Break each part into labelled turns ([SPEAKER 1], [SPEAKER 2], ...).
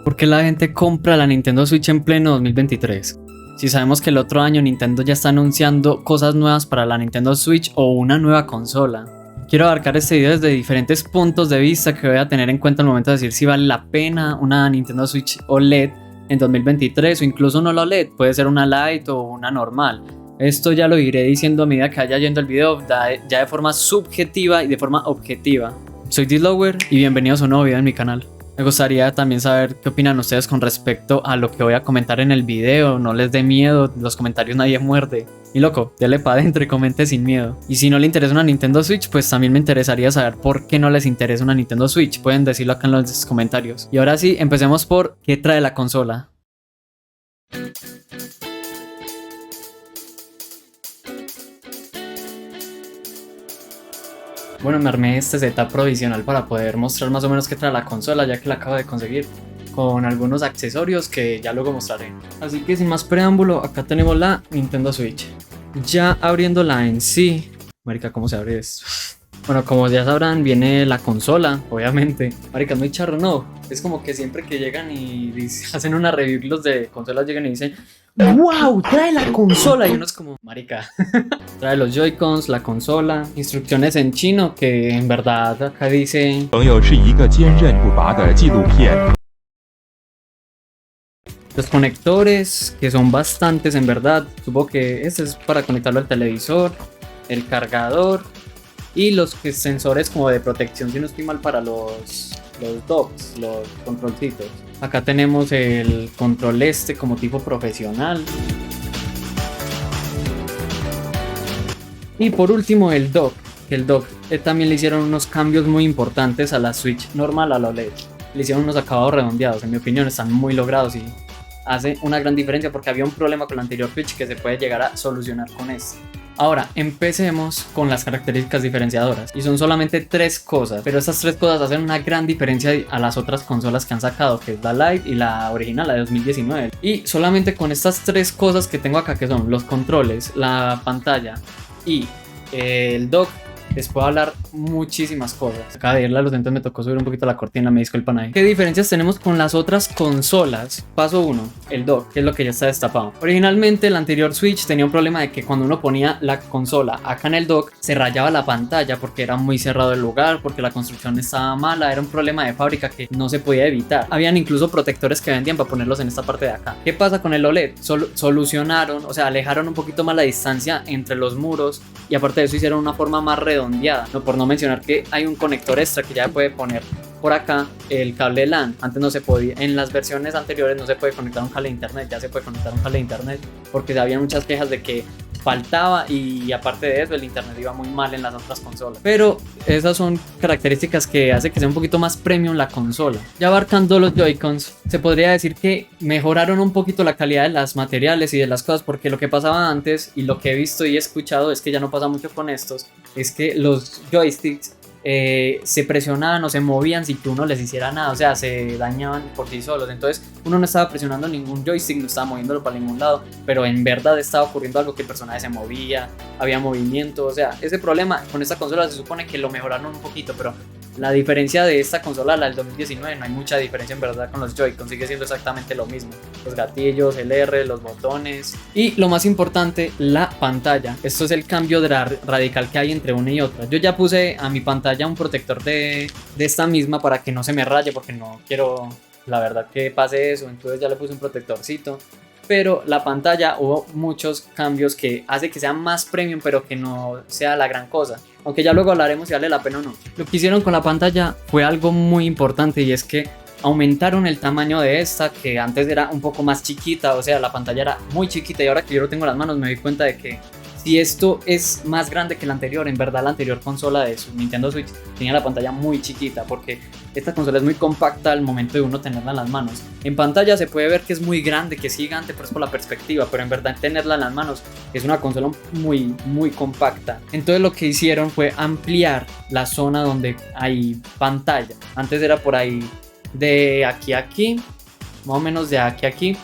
[SPEAKER 1] ¿Por qué la gente compra la Nintendo Switch en pleno 2023? Si sabemos que el otro año Nintendo ya está anunciando cosas nuevas para la Nintendo Switch o una nueva consola. Quiero abarcar este video desde diferentes puntos de vista que voy a tener en cuenta al momento de decir si vale la pena una Nintendo Switch OLED en 2023 o incluso no la OLED, puede ser una Lite o una normal. Esto ya lo iré diciendo a medida que vaya yendo el video, ya de forma subjetiva y de forma objetiva. Soy Dislower y bienvenidos a un nuevo video en mi canal. Me gustaría también saber qué opinan ustedes con respecto a lo que voy a comentar en el video. No les dé miedo, los comentarios nadie muerde. Y loco, dele para adentro y comente sin miedo. Y si no le interesa una Nintendo Switch, pues también me interesaría saber por qué no les interesa una Nintendo Switch. Pueden decirlo acá en los comentarios. Y ahora sí, empecemos por ¿qué trae la consola? Bueno, me armé este setup provisional para poder mostrar más o menos qué trae la consola, ya que la acabo de conseguir con algunos accesorios que ya luego mostraré. Así que sin más preámbulo, acá tenemos la Nintendo Switch. Ya abriéndola en sí, marica, ¿cómo se abre esto? Bueno, como ya sabrán, viene la consola, obviamente. Marica, es muy charro, ¿no? Es como que siempre que llegan y hacen una review, los de consolas llegan y dicen ¡wow! ¡Trae la consola! Y uno es como, marica. Trae los Joy-Cons, la consola, instrucciones en chino que en verdad acá dice los conectores, que son bastantes en verdad. Supongo que este es para conectarlo al televisor, el cargador y los sensores como de protección, si no estoy mal, para los docks, los controlcitos. Acá tenemos el control como tipo profesional. Y por último el dock. El dock también le hicieron unos cambios muy importantes a la Switch normal a la OLED. Le hicieron unos acabados redondeados, en mi opinión están muy logrados y hace una gran diferencia porque había un problema con la anterior Switch que se puede llegar a solucionar con este. Ahora, empecemos con las características diferenciadoras. Y son solamente 3 cosas, pero estas 3 cosas hacen una gran diferencia a las otras consolas que han sacado, que es la Lite y la original, la de 2019. Y solamente con estas 3 cosas que tengo acá, que son los controles, la pantalla y el dock, les puedo hablar muchísimas cosas. Acá de irle a los dientes me tocó subir un poquito la cortina, me disculpan ahí. ¿Qué diferencias tenemos con las otras consolas? Paso 1, el dock, que es lo que ya está destapado. Originalmente la anterior Switch tenía un problema de que cuando uno ponía la consola acá en el dock, se rayaba la pantalla porque era muy cerrado el lugar, porque la construcción estaba mala, era un problema de fábrica que no se podía evitar. Habían incluso protectores que vendían para ponerlos en esta parte de acá. ¿Qué pasa con el OLED? Solucionaron, o sea, alejaron un poquito más la distancia entre los muros y aparte de eso hicieron una forma más redondeada, no, por no mencionar que hay un conector extra que ya puede poner por acá el cable LAN. Antes no se podía, en las versiones anteriores no se puede conectar un cable de internet, ya se puede conectar un cable de internet porque había muchas quejas de que faltaba y aparte de eso el internet iba muy mal en las otras consolas. Pero esas son características que hace que sea un poquito más premium la consola. Ya abarcando los Joy-Cons, se podría decir que mejoraron un poquito la calidad de los materiales y de las cosas, porque lo que pasaba antes y lo que he visto y he escuchado es que ya no pasa mucho con estos, es que los joysticks se presionaban o se movían sin que uno les hiciera nada, o sea, se dañaban por sí solos. Entonces uno no estaba presionando ningún joystick, no estaba moviéndolo para ningún lado, pero en verdad estaba ocurriendo algo, que el personaje se movía, había movimiento. O sea, ese problema con esta consola se supone que lo mejoraron un poquito, pero la diferencia de esta consola a la del 2019 no hay mucha diferencia en verdad con los Joy-Con, sigue siendo exactamente lo mismo. Los gatillos, el R, los botones y lo más importante, la pantalla. Esto es el cambio radical que hay entre una y otra. Yo ya puse a mi pantalla un protector de esta misma para que no se me raye, porque no quiero, la verdad, que pase eso. Entonces ya le puse un protectorcito. Pero la pantalla hubo muchos cambios que hace que sea más premium, pero que no sea la gran cosa. Aunque ya luego hablaremos si vale la pena o no. Lo que hicieron con la pantalla fue algo muy importante, y es que aumentaron el tamaño de esta, que antes era un poco más chiquita. O sea, la pantalla era muy chiquita, y ahora que yo lo tengo en las manos me doy cuenta de que si esto es más grande que la anterior, en verdad la anterior consola de su Nintendo Switch tenía la pantalla muy chiquita, porque esta consola es muy compacta al momento de uno tenerla en las manos. En pantalla se puede ver que es muy grande, que es gigante, pero es por la perspectiva, pero en verdad tenerla en las manos es una consola muy, muy compacta. Entonces lo que hicieron fue ampliar la zona donde hay pantalla. Antes era por ahí de aquí a aquí, más o menos de aquí a aquí,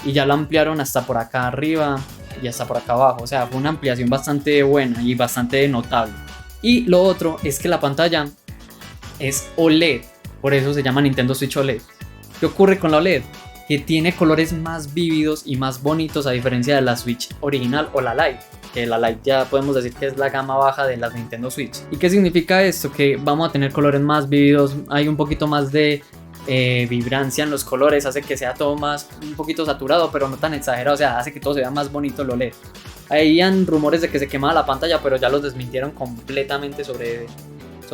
[SPEAKER 1] y ya la ampliaron hasta por acá arriba y hasta por acá abajo. O sea, fue una ampliación bastante buena y bastante notable. Y lo otro es que la pantalla es OLED, por eso se llama Nintendo Switch OLED. ¿Qué ocurre con la OLED? Que tiene colores más vívidos y más bonitos a diferencia de la Switch original o la Lite, que la Lite ya podemos decir que es la gama baja de las Nintendo Switch. ¿Y qué significa esto? Que vamos a tener colores más vívidos, hay un poquito más de vibrancia en los colores, hace que sea todo más un poquito saturado, pero no tan exagerado, o sea, hace que todo se vea más bonito el OLED. Habían rumores de que se quemaba la pantalla, pero ya los desmintieron completamente sobre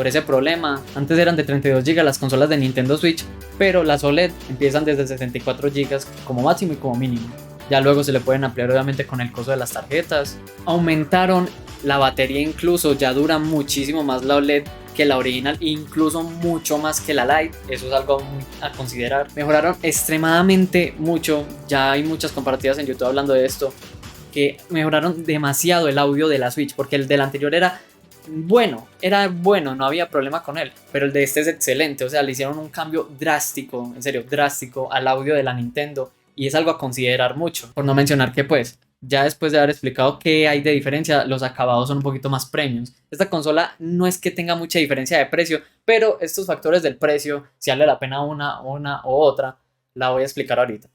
[SPEAKER 1] ese problema. Antes eran de 32 GB las consolas de Nintendo Switch, pero las OLED empiezan desde 64 GB como máximo y como mínimo. Ya luego se le pueden ampliar obviamente con el costo de las tarjetas. Aumentaron la batería, incluso ya dura muchísimo más la OLED que la original, incluso mucho más que la Lite. Eso es algo muy a considerar. Mejoraron extremadamente mucho, ya hay muchas comparativas en YouTube hablando de esto, que mejoraron demasiado el audio de la Switch, porque el del anterior era bueno, no había problema con él, pero el de este es excelente. O sea, le hicieron un cambio drástico, en serio, drástico al audio de la Nintendo, y es algo a considerar mucho, por no mencionar que pues ya después de haber explicado qué hay de diferencia, los acabados son un poquito más premiums. Esta consola no es que tenga mucha diferencia de precio, pero estos factores del precio, si vale la pena una u otra, la voy a explicar ahorita.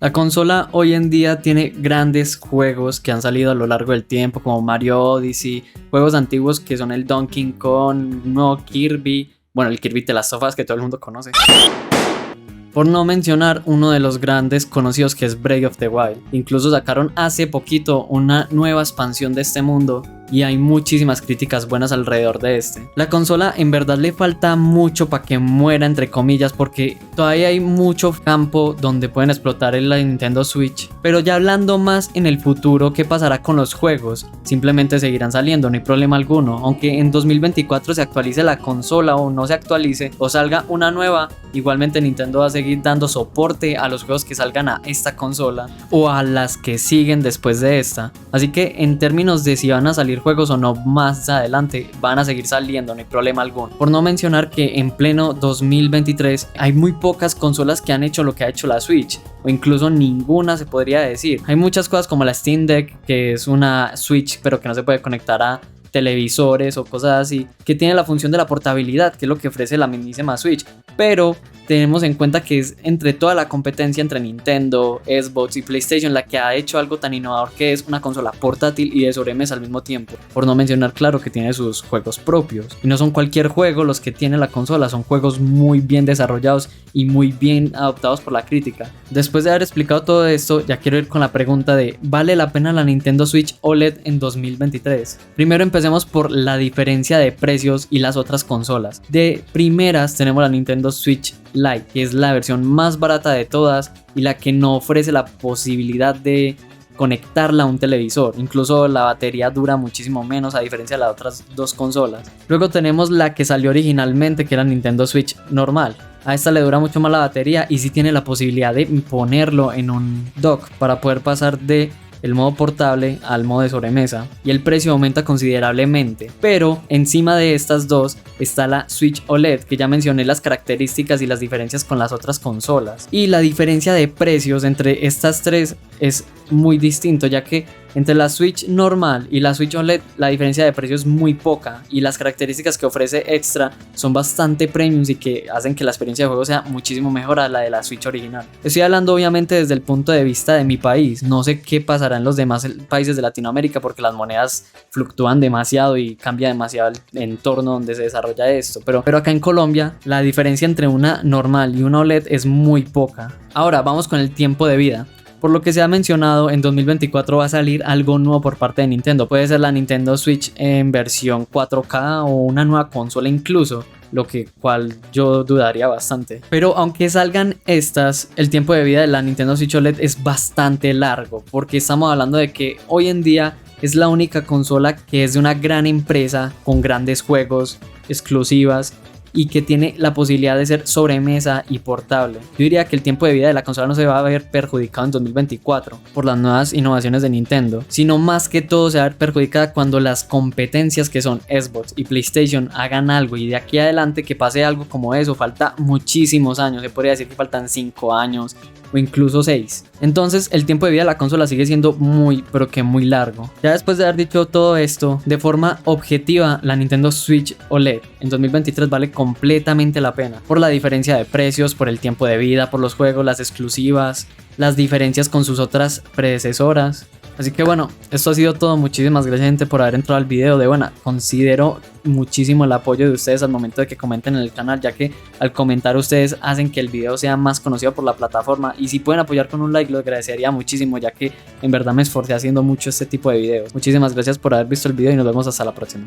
[SPEAKER 1] La consola hoy en día tiene grandes juegos que han salido a lo largo del tiempo, como Mario Odyssey, juegos antiguos que son el Donkey Kong, no Kirby, bueno, el Kirby de las sofás que todo el mundo conoce. Por no mencionar uno de los grandes conocidos que es Breath of the Wild. Incluso sacaron hace poquito una nueva expansión de este mundo y hay muchísimas críticas buenas alrededor de este. La consola en verdad le falta mucho para que muera, entre comillas, porque todavía hay mucho campo donde pueden explotar en la Nintendo Switch. Pero ya hablando más en el futuro, ¿qué pasará con los juegos? Simplemente seguirán saliendo, no hay problema alguno. Aunque en 2024 se actualice la consola o no se actualice o salga una nueva, igualmente Nintendo va a seguir dando soporte a los juegos que salgan a esta consola o a las que siguen después de esta. Así que en términos de si van a salir juegos o no más adelante, van a seguir saliendo, no hay problema alguno. Por no mencionar que en pleno 2023 hay muy pocas consolas que han hecho lo que ha hecho la Switch, o incluso ninguna se podría decir. Hay muchas cosas como la Steam Deck, que es una Switch pero que no se puede conectar a televisores o cosas así, que tiene la función de la portabilidad, que es lo que ofrece la mismísima Switch, pero tenemos en cuenta que es entre toda la competencia entre Nintendo, Xbox y PlayStation la que ha hecho algo tan innovador, que es una consola portátil y de sobremesa al mismo tiempo. Por no mencionar, claro, que tiene sus juegos propios, y no son cualquier juego los que tiene la consola, son juegos muy bien desarrollados y muy bien adoptados por la crítica. Después de haber explicado todo esto, ya quiero ir con la pregunta de ¿vale la pena la Nintendo Switch OLED en 2023? Primero empecemos por la diferencia de precios y las otras consolas. De primeras tenemos la Nintendo Switch Lite, que es la versión más barata de todas y la que no ofrece la posibilidad de conectarla a un televisor. Incluso la batería dura muchísimo menos a diferencia de las otras dos consolas. Luego tenemos la que salió originalmente, que era Nintendo Switch normal. A esta le dura mucho más la batería y sí tiene la posibilidad de ponerlo en un dock para poder pasar de el modo portable al modo de sobremesa, y el precio aumenta considerablemente. Pero encima de estas dos está la Switch OLED, que ya mencioné las características y las diferencias con las otras consolas, y la diferencia de precios entre estas tres es muy distinto, ya que entre la Switch normal y la Switch OLED la diferencia de precio es muy poca y las características que ofrece extra son bastante premiums y que hacen que la experiencia de juego sea muchísimo mejor a la de la Switch original. Estoy hablando obviamente desde el punto de vista de mi país, no sé qué pasará en los demás países de Latinoamérica porque las monedas fluctúan demasiado y cambia demasiado el entorno donde se desarrolla esto, pero acá en Colombia la diferencia entre una normal y una OLED es muy poca. Ahora vamos con el tiempo de vida. Por lo que se ha mencionado, en 2024 va a salir algo nuevo por parte de Nintendo. Puede ser la Nintendo Switch en versión 4K o una nueva consola incluso, lo que cual yo dudaría bastante. Pero aunque salgan estas, el tiempo de vida de la Nintendo Switch OLED es bastante largo, porque estamos hablando de que hoy en día es la única consola que es de una gran empresa con grandes juegos, exclusivas, y que tiene la posibilidad de ser sobremesa y portable. Yo diría que el tiempo de vida de la consola no se va a ver perjudicado en 2024 por las nuevas innovaciones de Nintendo, sino más que todo se va a ver perjudicada cuando las competencias que son Xbox y PlayStation hagan algo, y de aquí adelante que pase algo como eso falta muchísimos años, se podría decir que faltan 5 años o incluso 6. Entonces el tiempo de vida de la consola sigue siendo muy pero que muy largo. Ya después de haber dicho todo esto, de forma objetiva la Nintendo Switch OLED en 2023 vale completamente la pena, por la diferencia de precios, por el tiempo de vida, por los juegos, las exclusivas, las diferencias con sus otras predecesoras. Así que bueno, esto ha sido todo. Muchísimas gracias, gente, por haber entrado al video. De buena, considero muchísimo el apoyo de ustedes al momento de que comenten en el canal, ya que al comentar ustedes hacen que el video sea más conocido por la plataforma, y si pueden apoyar con un like lo agradecería muchísimo, ya que en verdad me esforcé haciendo mucho este tipo de videos. Muchísimas gracias por haber visto el video y nos vemos hasta la próxima.